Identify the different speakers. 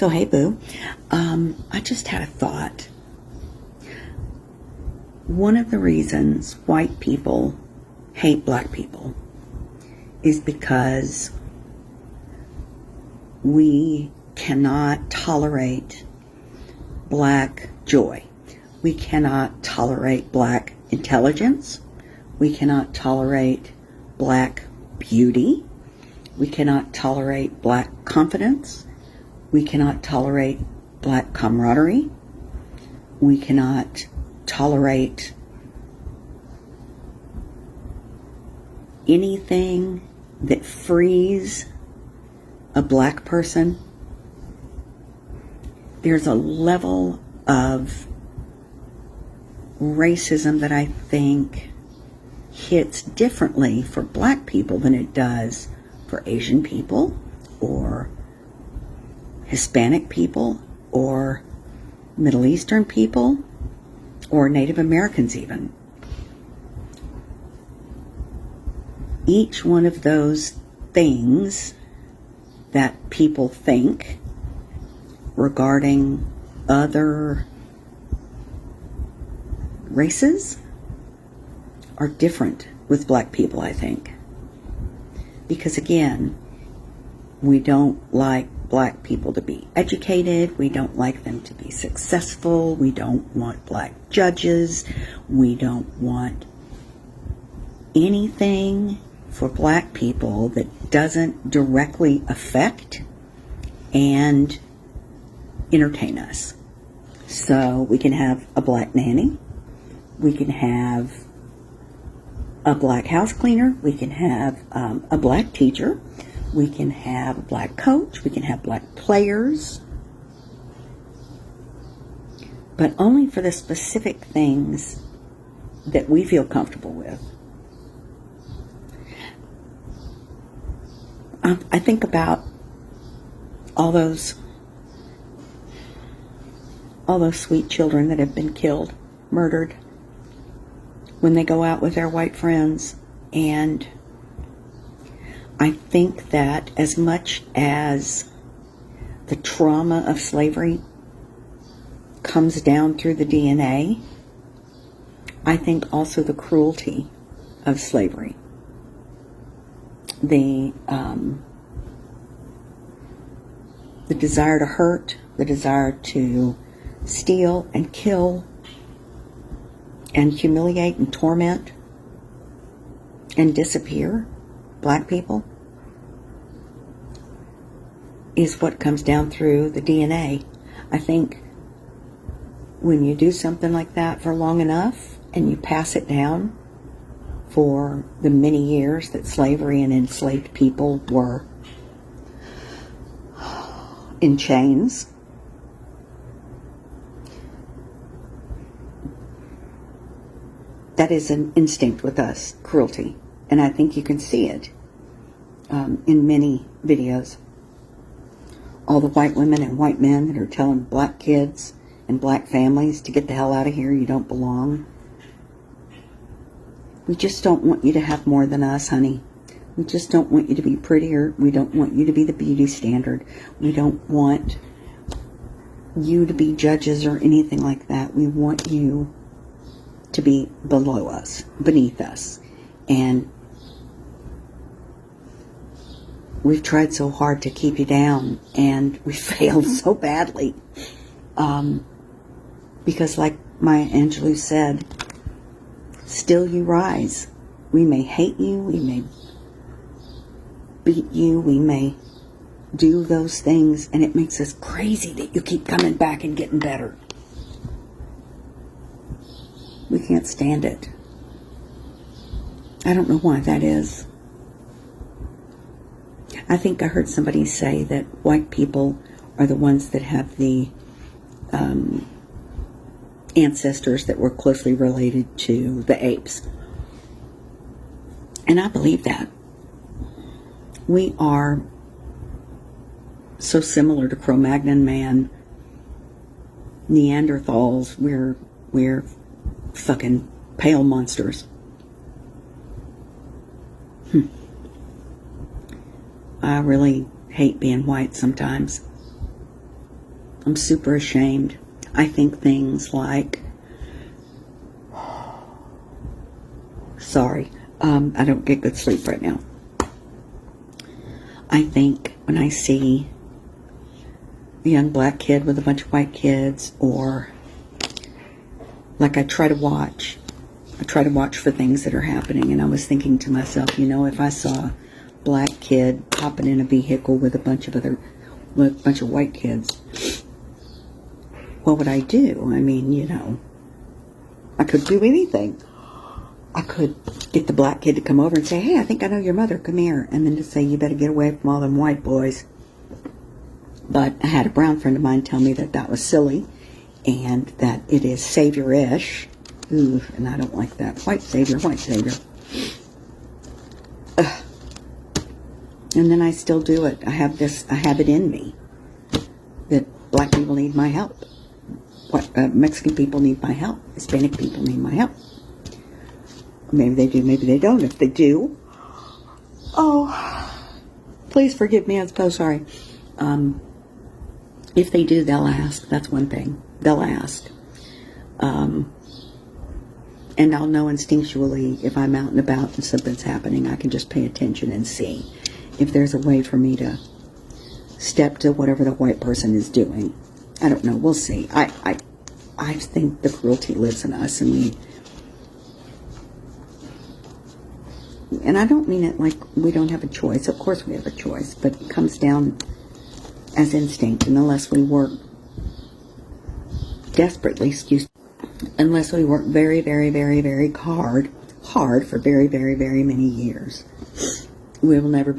Speaker 1: So, hey, Boo. I just had a thought. One of the reasons white people hate black people is because we cannot tolerate black joy. We cannot tolerate black intelligence. We cannot tolerate black beauty. We cannot tolerate black confidence. We cannot tolerate black camaraderie. We cannot tolerate anything that frees a black person. There's a level of racism that I think hits differently for black people than it does for Asian people or Hispanic people or Middle Eastern people or Native Americans even. Each one of those things that people think regarding other races are different with black people, I think. Because again, we don't like black people to be educated. We don't like them to be successful. We don't want black judges. We don't want anything for black people that doesn't directly affect and entertain us. So we can have a black nanny. We can have a black house cleaner. We can have a black teacher. We can have a black coach. We can have black players. But only for the specific things that we feel comfortable with. I think about all those sweet children that have been killed, murdered, when they go out with their white friends. And I think that as much as the trauma of slavery comes down through the DNA, I think also the cruelty of slavery, the desire to hurt, the desire to steal and kill and humiliate and torment and disappear black people is what comes down through the DNA. I think when you do something like that for long enough and you pass it down for the many years that slavery and enslaved people were in chains, that is an instinct with us, cruelty. And I think you can see it in many videos. All the white women and white men that are telling black kids and black families to get the hell out of here, you don't belong. We just don't want you to have more than us, honey. We just don't want you to be prettier. We don't want you to be the beauty standard. We don't want you to be judges or anything like that. We want you to be below us, beneath us. And we've tried so hard to keep you down, and we failed so badly. Because like Maya Angelou said, still you rise. We may hate you, we may beat you, we may do those things, and it makes us crazy that you keep coming back and getting better. We can't stand it. I don't know why that is. I think I heard somebody say that white people are the ones that have the ancestors that were closely related to the apes. And I believe that. We are so similar to Cro-Magnon man, Neanderthals. We're fucking pale monsters. I really hate being white sometimes. I'm super ashamed. I think things like, sorry, I don't get good sleep right now. I think when I see a young black kid with a bunch of white kids, or like I try to watch for things that are happening, and I was thinking to myself, you know, if I saw a black kid hopping in a vehicle with a bunch of white kids, what would I do? I mean, you know, I could do anything. I could get the black kid to come over and say, hey, I think I know your mother, come here. And then to say, you better get away from all them white boys. But I had a brown friend of mine tell me that that was silly and that it is savior-ish. Ooh, and I don't like that. White savior, white savior. Ugh. And then I still do it. I have it in me that black people need my help. Mexican people need my help. Hispanic people need my help. Maybe they do, maybe they don't. If they do, oh, please forgive me. I'm so sorry. If they do, they'll ask. That's one thing. They'll ask. And I'll know instinctually if I'm out and about and something's happening. I can just pay attention and see if there's a way for me to step to whatever the white person is doing. I don't know. We'll see. I think the cruelty lives in us, and I don't mean it like we don't have a choice. Of course we have a choice, but it comes down as instinct, and unless we work desperately, unless we work very, very, very, very hard for very, very, very many years, we will never be